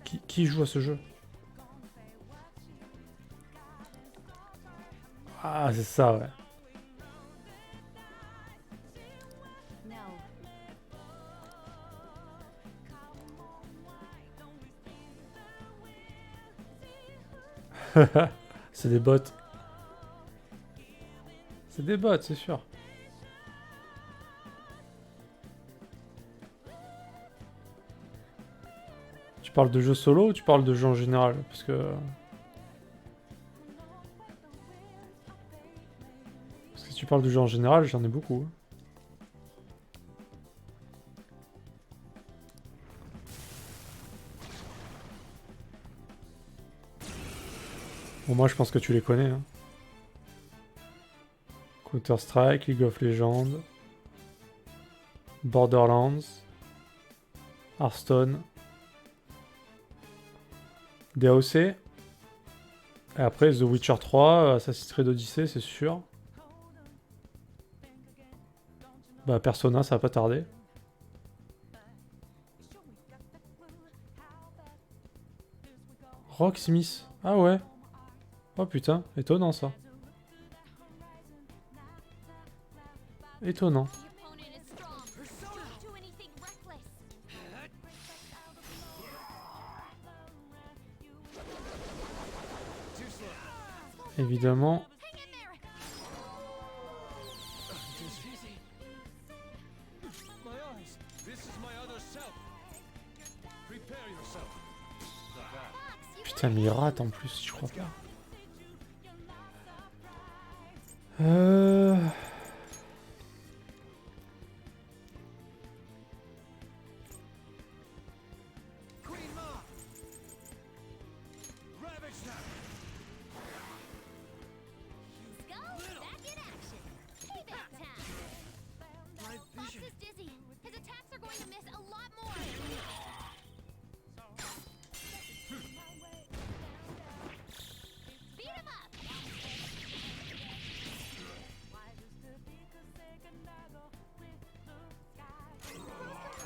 Qui joue à ce jeu? Ah, c'est ça, ouais. No. C'est des bots. C'est des bots, c'est sûr. Tu parles de jeux solo ou tu parles de jeux en général? Parce que si tu parles de jeux en général, j'en ai beaucoup. Bon, moi, je pense que tu les connais. Hein. Counter-Strike, League of Legends, Borderlands, Hearthstone, DAOC, et après The Witcher 3, Assassin's Creed Odyssey, c'est sûr. Bah, Persona, ça va pas tarder. Rocksmith, ah ouais. Oh putain, étonnant ça. Étonnant. The opponent is strong. Don't do anything reckless. Too slow. Évidemment. Hang in there. Just easy. My eyes! This is my other self! Prepare yourself! Not bad. Fox, you Putain, mais il rate en plus, je crois pas. Queen Ma! Ravage them! go back in action. Payback time. My Fox vision. is dizzy. His attacks are going to miss a lot more. Beat him up.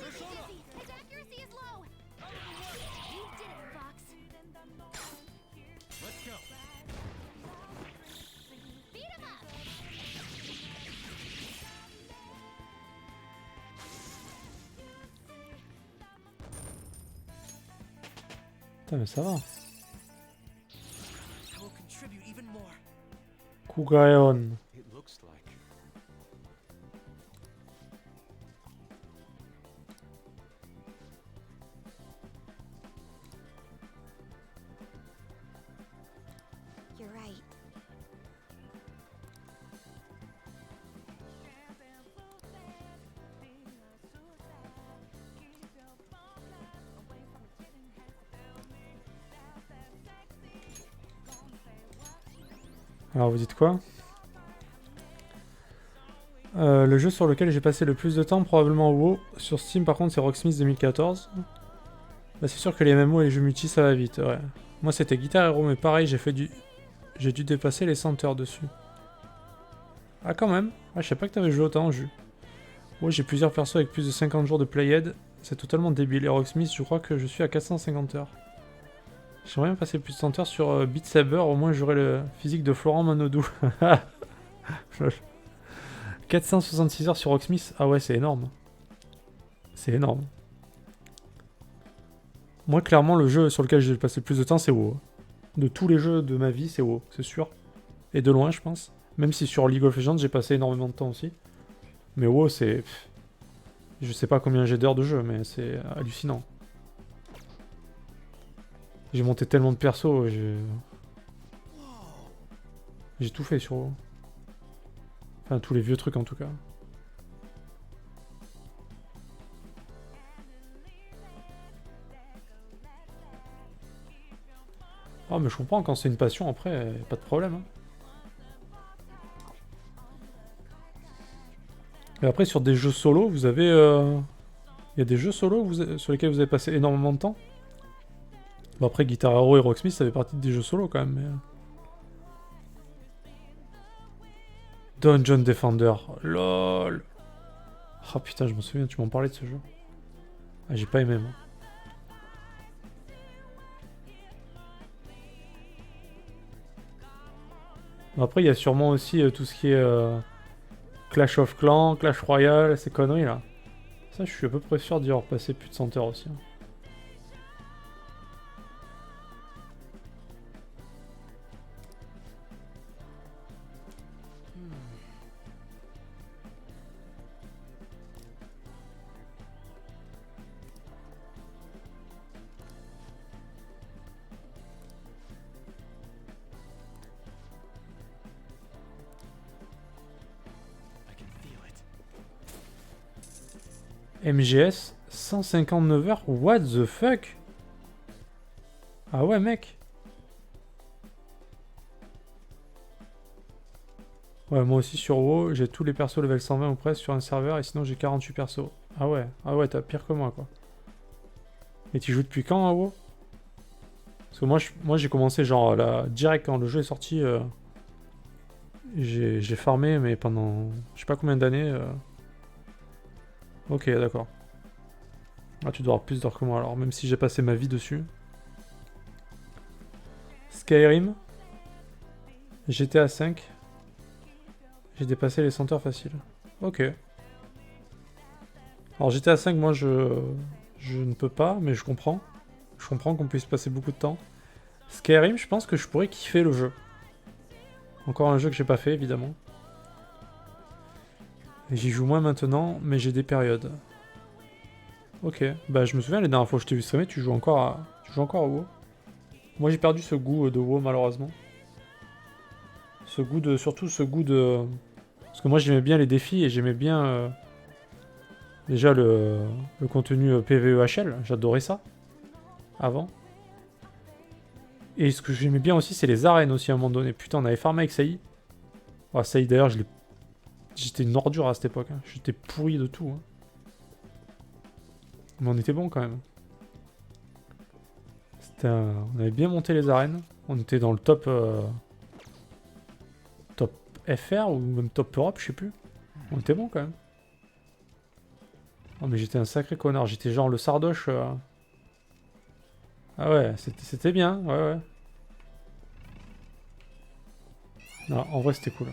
Dizzy. His accuracy is low. You did it, Fox. Let's go! Beat him up. Putain, mais ça va. I will contribute even more. Kugaeon. It looks like. You're right. Alors, vous dites quoi? Le jeu sur lequel j'ai passé le plus de temps, probablement WoW. Sur Steam, par contre, c'est Rocksmith 2014. Bah, c'est sûr que les MMO et les jeux multi, ça va vite, ouais. Moi, c'était Guitar Hero, mais pareil, j'ai dû dépasser les 100 heures dessus. Ah, quand même. Ah, je sais pas que t'avais joué autant en jeu. Ouais, j'ai plusieurs persos avec plus de 50 jours de playhead. C'est totalement débile. Et Rocksmith, je crois que je suis à 450 heures. J'aimerais bien passer plus de 100 heures sur Beat Saber, au moins j'aurai le physique de Florent Manodou. 466 heures sur Rocksmith, ah ouais, c'est énorme. C'est énorme. Moi, clairement, le jeu sur lequel j'ai passé le plus de temps, c'est WoW. De tous les jeux de ma vie, c'est WoW, c'est sûr. Et de loin, je pense. Même si sur League of Legends, j'ai passé énormément de temps aussi. Mais WoW, c'est... Je sais pas combien j'ai d'heures de jeu, mais c'est hallucinant. J'ai monté tellement de persos, j'ai tout fait sur WoW. Enfin, tous les vieux trucs en tout cas. Ah, mais je comprends, quand c'est une passion, après, pas de problème. Hein. Et après, sur des jeux solo, vous avez... Il y a des jeux solo sur lesquels vous avez passé énormément de temps. Bon, après, Guitar Hero et Rocksmith, ça fait partie des jeux solo quand même. Mais... Dungeon Defender. LOL. Oh putain, je me souviens, tu m'en parlais de ce jeu. Ah, j'ai pas aimé, moi. Bon, après, il y a sûrement aussi tout ce qui est Clash of Clans, Clash Royale, ces conneries là. Ça, je suis à peu près sûr d'y avoir passé plus de 100 heures aussi. Hein. I can feel it. MGS, 159 heures. What the fuck? Ah ouais, mec. Ouais, moi aussi sur WoW, j'ai tous les persos level 120 ou presque sur un serveur et sinon j'ai 48 persos. Ah ouais, t'as pire que moi quoi. Et tu joues depuis quand à WoW? Parce que moi j'ai commencé genre là, direct quand le jeu est sorti. J'ai farmé mais pendant je sais pas combien d'années. Ok, d'accord. Ah, tu dois avoir plus d'heures que moi alors, même si j'ai passé ma vie dessus. Skyrim. GTA 5. J'ai dépassé les 100 heures faciles. Ok. Alors GTA 5, moi je ne peux pas, mais je comprends. Je comprends qu'on puisse passer beaucoup de temps. Skyrim, je pense que je pourrais kiffer le jeu. Encore un jeu que j'ai pas fait, évidemment. Et j'y joue moins maintenant, mais j'ai des périodes. Ok, bah je me souviens les dernières fois que je t'ai vu streamer, tu joues encore au WoW. Moi j'ai perdu ce goût de WoW malheureusement. Surtout ce goût de... Parce que moi j'aimais bien les défis et j'aimais bien déjà le contenu PvEHL, j'adorais ça. Avant. Et ce que j'aimais bien aussi c'est les arènes aussi à un moment donné. Putain on avait farmé avec Saï. Oh, Saï d'ailleurs j'étais une ordure à cette époque. Hein. J'étais pourri de tout. Hein. Mais on était bon quand même. On avait bien monté les arènes. On était dans le top... top FR ou même top Europe, je sais plus. On était bon quand même. Oh mais j'étais un sacré connard. J'étais genre le sardoche. Ah ouais, c'était bien. Ouais, ouais. Non, en vrai c'était cool.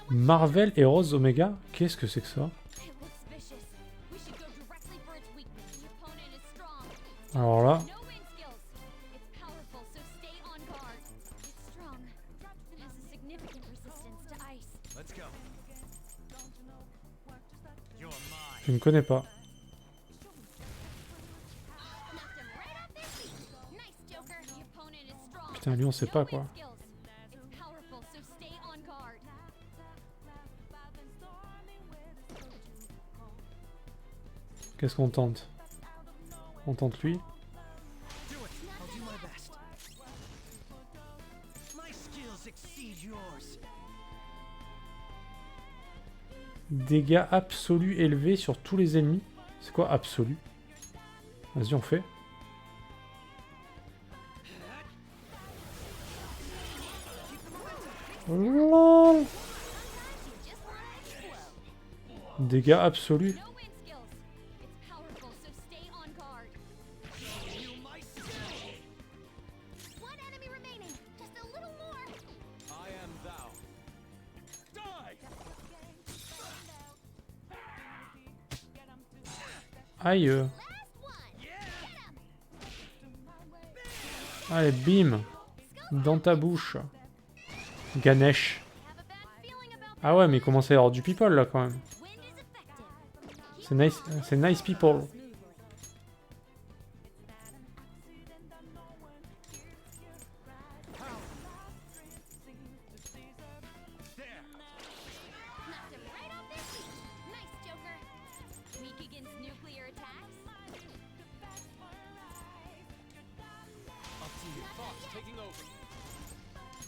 Marvel Heroes Omega? Qu'est-ce que c'est que ça? Alors là... Je ne connais pas. Putain, lui on sait pas quoi. Qu'est-ce qu'on tente? On tente lui. Dégâts absolus élevés sur tous les ennemis. C'est quoi absolu? Vas-y, on fait. LOL. Dégâts absolus. Aïe. Allez, bim. Dans ta bouche. Ganesh. Ah ouais, mais il commence à y avoir du people là quand même. C'est nice people.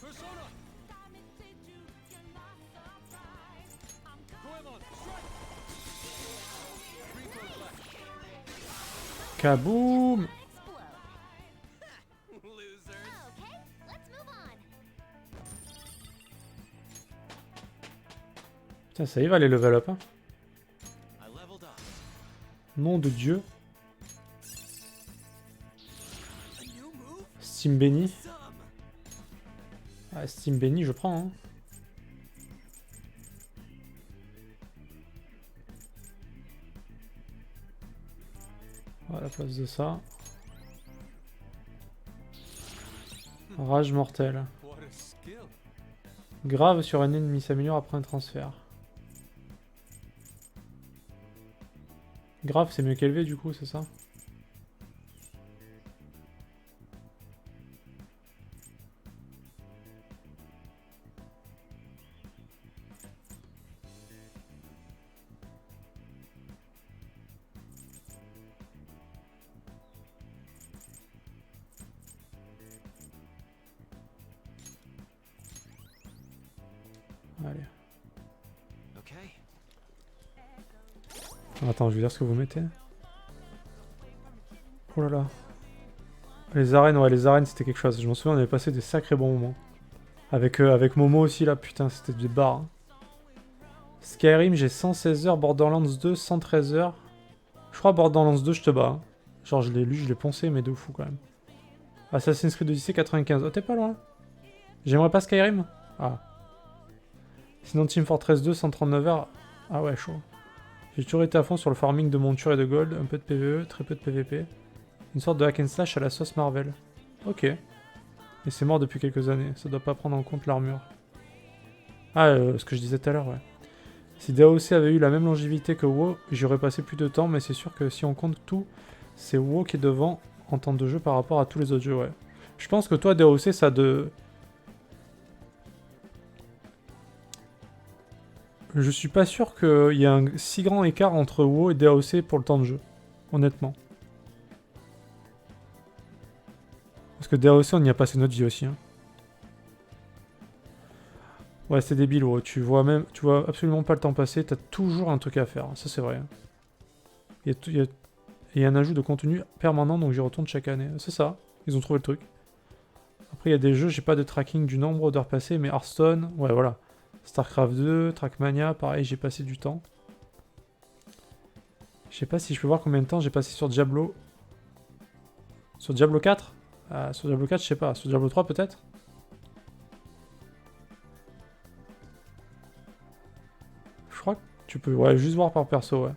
Persona! Goemon, strike! Reaper flash. Kaboom! Losers. Okay, let's move on. Putain, ça y va les level up, hein. I leveled up. Nom de Dieu. A new move? Steam béni. Some. Ah, Steam béni, je prends, hein. À la place de ça. Rage mortelle. What a skill. Grave sur un ennemi s'améliore après un transfert. Grave, c'est mieux qu'élevé du coup, c'est ça? Allez. Okay. Attends, je vais dire ce que vous mettez. Oh là là. Les arènes, ouais, les arènes c'était quelque chose. Je m'en souviens, on avait passé des sacrés bons moments. Avec Momo aussi là, putain, c'était des barres. Hein. Skyrim, j'ai 116 heures. Borderlands 2, 113 heures. Je crois Borderlands 2, je te bats. Hein. Genre, je l'ai lu, je l'ai poncé, mais de fou quand même. Assassin's Creed Odyssey, 95. Oh, t'es pas loin. J'aimerais pas Skyrim. Ah. Sinon, Team Fortress 2, 139 heures. Ah ouais, chaud. J'ai toujours été à fond sur le farming de montures et de gold, un peu de PvE, très peu de PvP. Une sorte de hack and slash à la sauce Marvel. Ok. Et c'est mort depuis quelques années, ça doit pas prendre en compte l'armure. Ah, ce que je disais tout à l'heure, ouais. Si DAOC avait eu la même longévité que WoW, j'y aurais passé plus de temps, mais c'est sûr que si on compte tout, c'est WoW qui est devant en temps de jeu par rapport à tous les autres jeux, ouais. Je pense que toi, DAOC, ça de... Je suis pas sûr qu'il y ait un si grand écart entre WoW et DAOC pour le temps de jeu. Honnêtement. Parce que DAOC, on y a passé notre vie aussi. Hein. Ouais, c'est débile, WoW. Tu vois absolument pas le temps passer. T'as toujours un truc à faire. Ça, c'est vrai. Il y a un ajout de contenu permanent, donc j'y retourne chaque année. C'est ça. Ils ont trouvé le truc. Après, il y a des jeux, j'ai pas de tracking du nombre d'heures passées, mais Hearthstone, ouais, voilà. StarCraft 2, Trackmania, pareil, j'ai passé du temps. Je sais pas si je peux voir combien de temps j'ai passé sur Diablo. Sur Diablo 4 sur Diablo 4, je sais pas. Sur Diablo 3, peut-être. Je crois que tu peux juste voir par perso, ouais.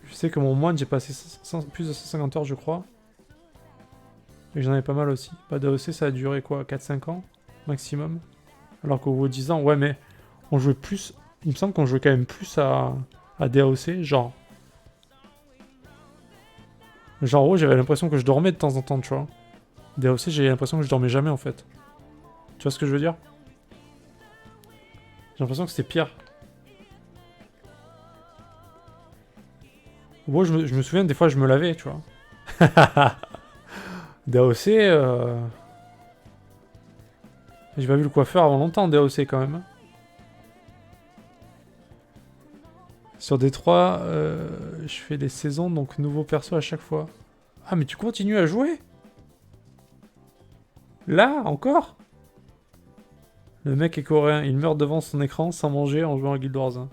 Je sais que mon moine, j'ai passé plus de 150 heures, je crois. Et j'en avais pas mal aussi. Bah, DAOC, ça a duré quoi, 4-5 ans maximum. Alors qu'au bout de 10 ans, ouais, mais on jouait plus. Il me semble qu'on jouait quand même plus à DAOC, genre. Genre, oh, j'avais l'impression que je dormais de temps en temps, tu vois. DAOC, j'ai l'impression que je dormais jamais en fait. Tu vois ce que je veux dire? J'ai l'impression que c'était pire. Bon, je me souviens, des fois, je me lavais, tu vois. DAOC, j'ai pas vu le coiffeur avant longtemps, DAOC quand même. Sur D3, je fais les saisons, donc nouveau perso à chaque fois. Ah, mais tu continues à jouer? Là, encore? Le mec est coréen, il meurt devant son écran sans manger en jouant à Guild Wars 1.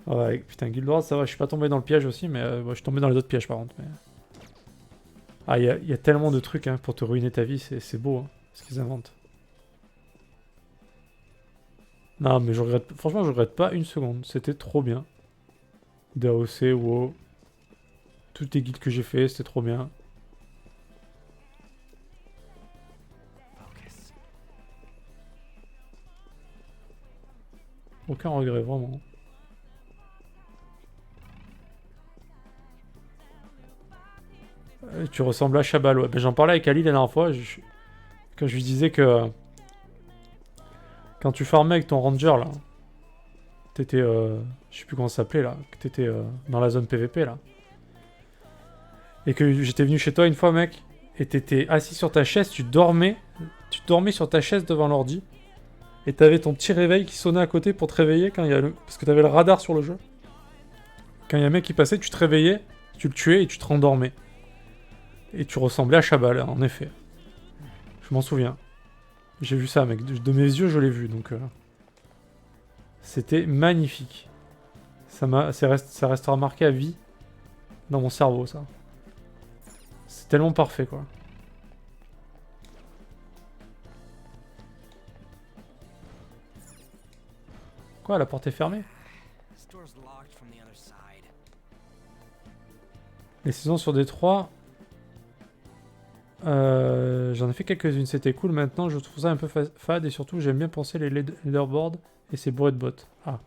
Ouais, putain, Guild Wars, ça va, je suis pas tombé dans le piège aussi, mais je suis tombé dans les autres pièges par contre. Mais... Ah, il y a tellement de trucs hein, pour te ruiner ta vie, c'est beau hein, ce qu'ils inventent. Non, mais je regrette, franchement, je regrette pas une seconde, c'était trop bien. DAOC, WoW, toutes les guides que j'ai fait, c'était trop bien. Focus. Aucun regret, vraiment. Tu ressembles à Chabal, ouais. Ben, j'en parlais avec Ali la dernière fois, quand je lui disais que... Quand tu farmais avec ton ranger, là, t'étais... je sais plus comment ça s'appelait, là, que t'étais dans la zone PVP, là. Et que j'étais venu chez toi une fois, mec, et t'étais assis sur ta chaise, tu dormais, tu dormais sur ta chaise devant l'ordi, et t'avais ton petit réveil qui sonnait à côté pour te réveiller quand il y a le... Parce que t'avais le radar sur le jeu. Quand il y a un mec qui passait, tu te réveillais, tu le tuais et tu te rendormais. Et tu ressemblais à Chabal, en effet. Je m'en souviens. J'ai vu ça, mec. De mes yeux, je l'ai vu, donc... C'était magnifique. Ça restera marqué à vie dans mon cerveau, ça. C'est tellement parfait, quoi. Quoi, la porte est fermée? This door's locked from the other side. Les saisons sur D3... j'en ai fait quelques-unes, c'était cool. Maintenant, je trouve ça un peu fade et surtout, j'aime bien penser les leaderboards et c'est bourré de bots. Ah.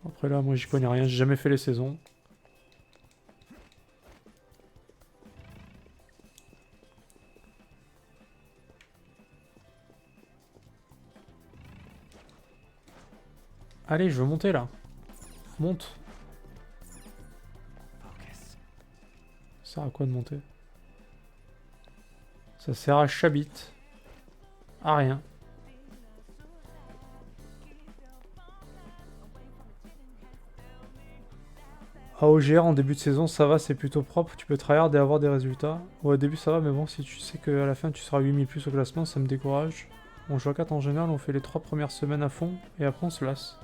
Après là, moi j'y connais rien, j'ai jamais fait les saisons. Allez, je veux monter là. Monte. Focus. Ça sert à quoi de monter? Ça sert à Chabit. À rien. AOGR en début de saison, ça va, c'est plutôt propre. Tu peux tryhard et avoir des résultats. Ouais, au début ça va, mais bon, si tu sais qu'à la fin tu seras 8000 plus au classement, ça me décourage. On joue à 4 en général, on fait les 3 premières semaines à fond et après on se lasse.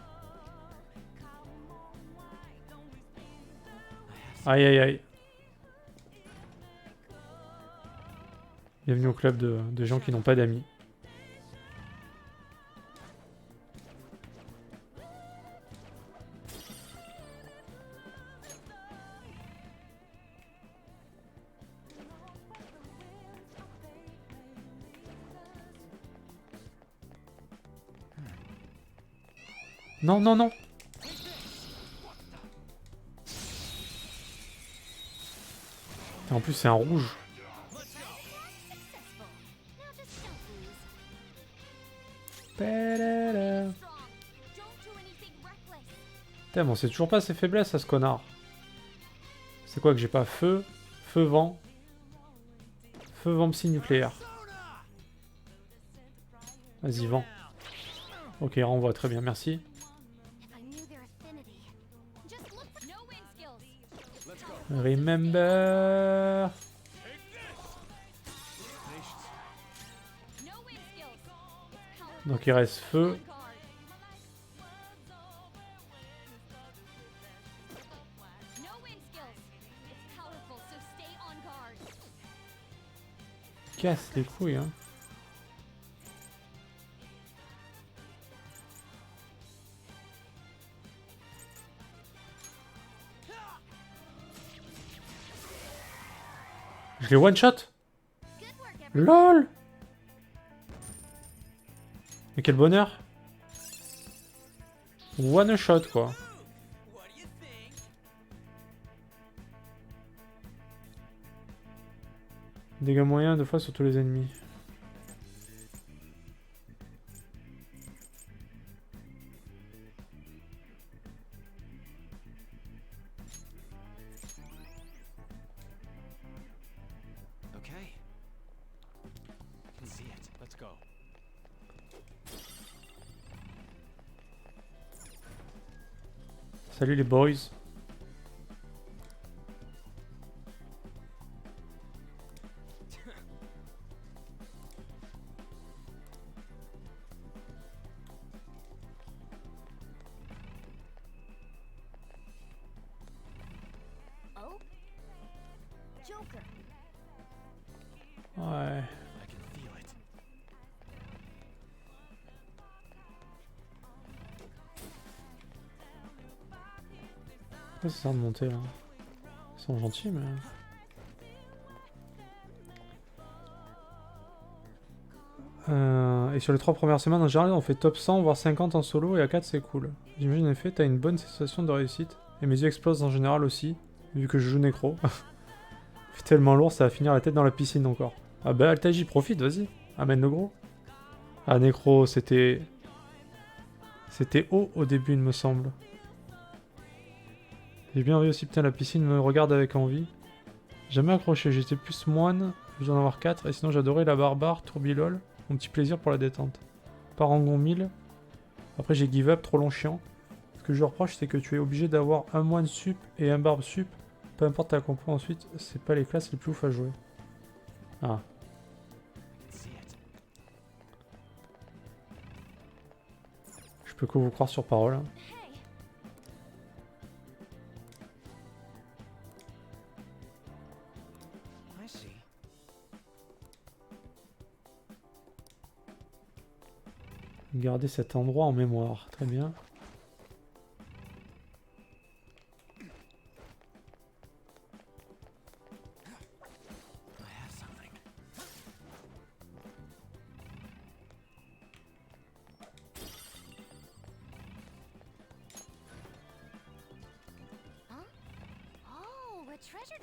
Aïe aïe aïe. Bienvenue au club de gens qui n'ont pas d'amis. Non, non, non. Et en plus, c'est un rouge. Padada. Putain, on sait toujours pas ses faiblesses à ce connard. C'est quoi que j'ai pas? Feu, feu, vent. Feu, vent, psy nucléaire. Vas-y, vent. Ok, renvoie, très bien, merci. Remember. Donc il reste feu. Casse les couilles, hein. Je l'ai one shot. LOL. Mais quel bonheur. One shot quoi. What do you think? Dégâts moyens 2 fois sur tous les ennemis. Okay. Can see it. Let's go. Salut les boys. Oh? Joker. Ouais. I can feel it. Pourquoi ça sert de monter là? Ils sont gentils mais... Et sur les 3 premières semaines en général on fait top 100 voire 50 en solo et à 4 c'est cool. J'imagine en effet t'as une bonne sensation de réussite. Et mes yeux explosent en général aussi, vu que je joue nécro. C'est tellement lourd ça va finir la tête dans la piscine encore. Ah bah Altaji profite, vas-y, amène le gros. Ah nécro c'était... C'était haut au début il me semble. J'ai bien vu aussi, putain la piscine me regarde avec envie. Jamais accroché, j'étais plus moine, je dois en avoir 4, et sinon j'adorais la barbare, tourbilol, mon petit plaisir pour la détente. Parangon 1000, après j'ai give up, trop long chiant. Ce que je reproche c'est que tu es obligé d'avoir un moine sup et un barbe sup, peu importe ta compo ensuite, c'est pas les classes les plus ouf à jouer. Ah. See it. Je peux que vous croire sur parole. Hein. Hey, I see. Gardez cet endroit en mémoire, très bien. I have something. oh, a treasure.